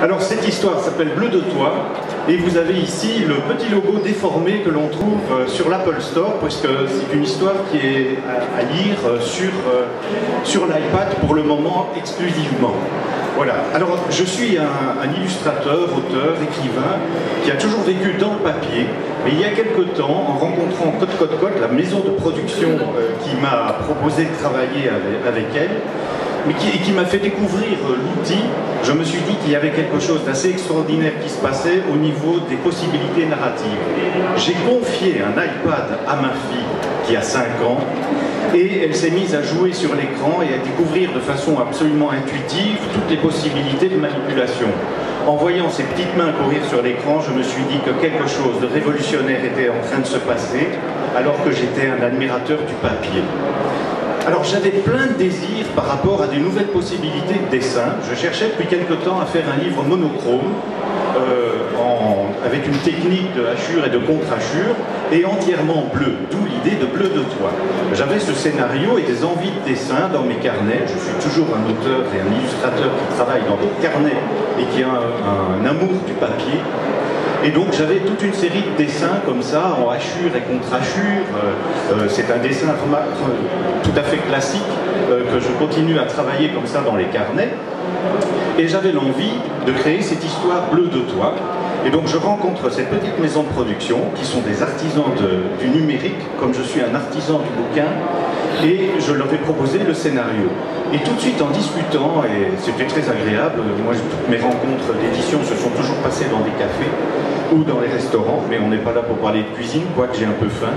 Alors cette histoire s'appelle Bleu de toi et vous avez ici le petit logo déformé que l'on trouve sur l'Apple Store parce que c'est une histoire qui est à lire sur l'iPad pour le moment exclusivement. Voilà. Alors je suis un illustrateur, auteur, écrivain qui a toujours vécu dans le papier, mais il y a quelque temps, en rencontrant Côte, la maison de production qui m'a proposé de travailler avec elle, mais qui m'a fait découvrir l'outil, je me suis dit qu'il y avait quelque chose d'assez extraordinaire qui se passait au niveau des possibilités narratives. J'ai confié un iPad à ma fille qui a 5 ans et elle s'est mise à jouer sur l'écran et à découvrir de façon absolument intuitive toutes les possibilités de manipulation. En voyant ses petites mains courir sur l'écran, je me suis dit que quelque chose de révolutionnaire était en train de se passer alors que j'étais un admirateur du papier. Alors j'avais plein de désirs par rapport à des nouvelles possibilités de dessin. Je cherchais depuis quelque temps à faire un livre monochrome avec une technique de hachure et de contre-hachure et entièrement bleu, d'où l'idée de Bleu de toi. J'avais ce scénario et des envies de dessin dans mes carnets. Je suis toujours un auteur et un illustrateur qui travaille dans des carnets et qui a un amour du papier. Et donc j'avais toute une série de dessins comme ça, en hachure et contre-hachure. C'est un dessin tout à fait classique que je continue à travailler comme ça dans les carnets. Et j'avais l'envie de créer cette histoire Bleu de toi. Et donc je rencontre cette petite maison de production qui sont des artisans du numérique, comme je suis un artisan du bouquin, et je leur ai proposé le scénario. Et tout de suite en discutant, et c'était très agréable, moi toutes mes rencontres d'édition se sont toujours passées dans des cafés ou dans les restaurants, mais on n'est pas là pour parler de cuisine, quoique j'ai un peu faim.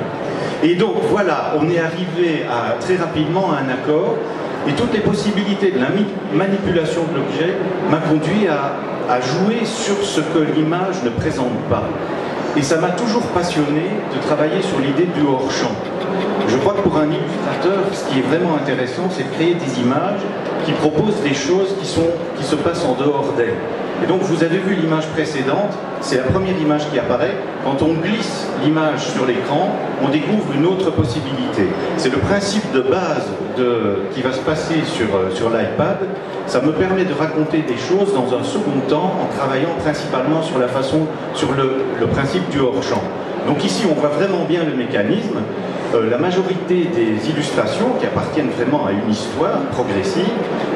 Et donc voilà, on est arrivé très rapidement à un accord, et toutes les possibilités de la manipulation de l'objet m'a conduit à jouer sur ce que l'image ne présente pas. Et ça m'a toujours passionné de travailler sur l'idée du hors-champ. Je crois que pour un illustrateur, ce qui est vraiment intéressant, c'est de créer des images qui proposent des choses qui se passent en dehors d'elles. Et donc vous avez vu l'image précédente, c'est la première image qui apparaît. Quand on glisse l'image sur l'écran, on découvre une autre possibilité. C'est le principe de base qui va se passer sur l'iPad. Ça me permet de raconter des choses dans un second temps en travaillant principalement sur le principe du hors-champ. Donc ici on voit vraiment bien le mécanisme. La majorité des illustrations qui appartiennent vraiment à une histoire progressive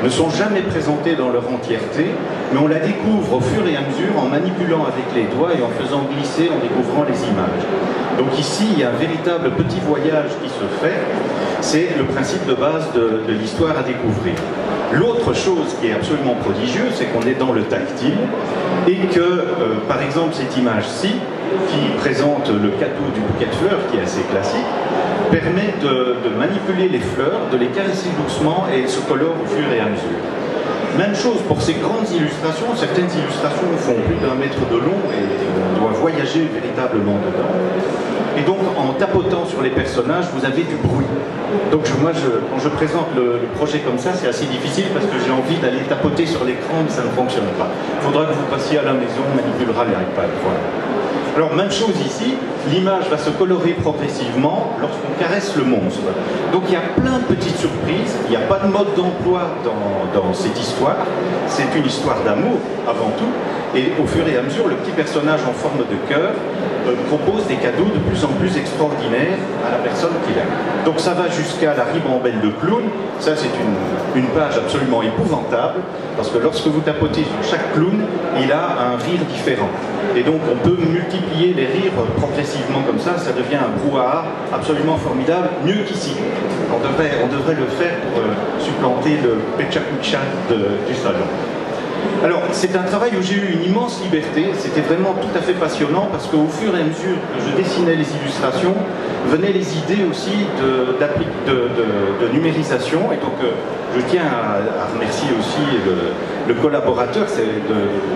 ne sont jamais présentées dans leur entièreté, mais on la découvre au fur et à mesure en manipulant avec les doigts et en faisant glisser, en découvrant les images. Donc ici, il y a un véritable petit voyage qui se fait, c'est le principe de base de l'histoire à découvrir. L'autre chose qui est absolument prodigieuse, c'est qu'on est dans le tactile et que, par exemple, cette image-ci, qui présente le cadeau du bouquet de fleurs, qui est assez classique, permet de manipuler les fleurs, de les caresser doucement et elles se colorent au fur et à mesure. Même chose pour ces grandes illustrations, certaines illustrations font plus d'1 mètre de long et on doit voyager véritablement dedans. Et donc en tapotant sur les personnages, vous avez du bruit. Donc quand je présente le projet comme ça, c'est assez difficile parce que j'ai envie d'aller tapoter sur l'écran, mais ça ne fonctionne pas. Il faudra que vous passiez à la maison, on manipulera l'iPad. Voilà. Alors même chose ici, l'image va se colorer progressivement lorsqu'on caresse le monstre. Donc il y a plein de petites surprises, il n'y a pas de mode d'emploi dans cette histoire, c'est une histoire d'amour avant tout, et au fur et à mesure, le petit personnage en forme de cœur propose des cadeaux de plus en plus extraordinaires à la personne qu'il aime. Donc ça va jusqu'à la ribambelle de clown, ça c'est une page absolument épouvantable, parce que lorsque vous tapotez sur chaque clown, il a un rire différent. Et donc on peut multiplier les rires progressivement comme ça devient un brouhaha absolument formidable, mieux qu'ici. On devrait le faire pour supplanter le Pecha du salon. Alors, c'est un travail où j'ai eu une immense liberté, c'était vraiment tout à fait passionnant parce qu'au fur et à mesure que je dessinais les illustrations, venaient les idées aussi de numérisation. Et donc, je tiens à remercier aussi le collaborateur, c'est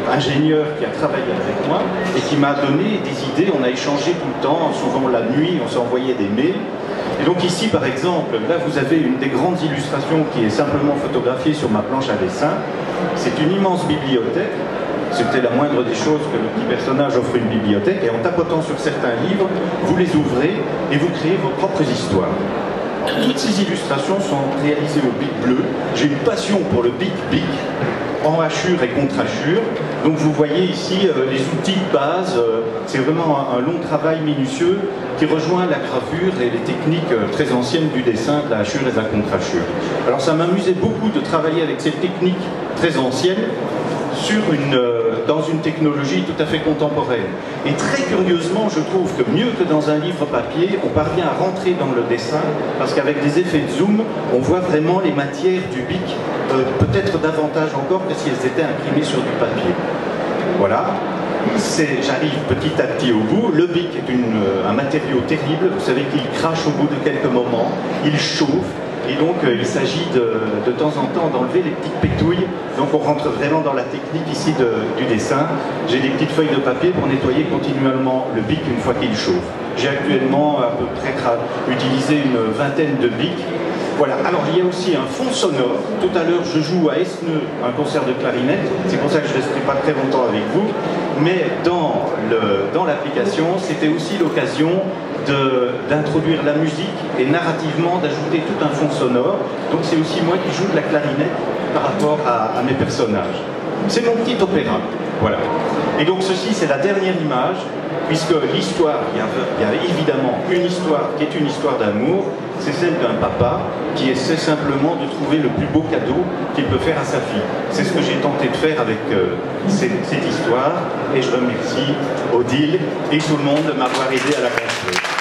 l'ingénieur qui a travaillé avec moi et qui m'a donné des idées. On a échangé tout le temps, souvent la nuit, on s'est envoyé des mails. Et donc ici, par exemple, là vous avez une des grandes illustrations qui est simplement photographiée sur ma planche à dessin. C'est une immense bibliothèque. C'était la moindre des choses que le petit personnage offre une bibliothèque. Et en tapotant sur certains livres, vous les ouvrez et vous créez vos propres histoires. Toutes ces illustrations sont réalisées au bic bleu. J'ai une passion pour le bic en hachure et contre-hachure. Donc vous voyez ici les outils de base, c'est vraiment un long travail minutieux qui rejoint la gravure et les techniques très anciennes du dessin, de la hachure et de la contre-hachure. Alors ça m'amusait beaucoup de travailler avec ces techniques très anciennes dans une technologie tout à fait contemporaine. Et très curieusement, je trouve que mieux que dans un livre papier, on parvient à rentrer dans le dessin, parce qu'avec des effets de zoom, on voit vraiment les matières du bic, peut-être davantage encore que si elles étaient imprimées sur du papier. Voilà. J'arrive petit à petit au bout. Le bic est un matériau terrible. Vous savez qu'il crache au bout de quelques moments, il chauffe. Et donc il s'agit de temps en temps d'enlever les petites pétouilles. Donc on rentre vraiment dans la technique ici du dessin. J'ai des petites feuilles de papier pour nettoyer continuellement le bic une fois qu'il chauffe. J'ai actuellement à peu près utilisé une vingtaine de bics. Voilà, alors il y a aussi un fond sonore. Tout à l'heure je joue à Esneux un concert de clarinette, c'est pour ça que je ne resterai pas très longtemps avec vous, mais dans l'application c'était aussi l'occasion d'introduire la musique et narrativement d'ajouter tout un fond sonore. Donc c'est aussi moi qui joue de la clarinette par rapport à mes personnages. C'est mon petit opéra, voilà. Et donc ceci c'est la dernière image, puisque l'histoire, il y a évidemment une histoire qui est une histoire d'amour, c'est celle d'un papa qui essaie simplement de trouver le plus beau cadeau qu'il peut faire à sa fille. C'est ce que j'ai tenté de faire avec cette histoire, et je remercie Odile et tout le monde de m'avoir aidé à la construire.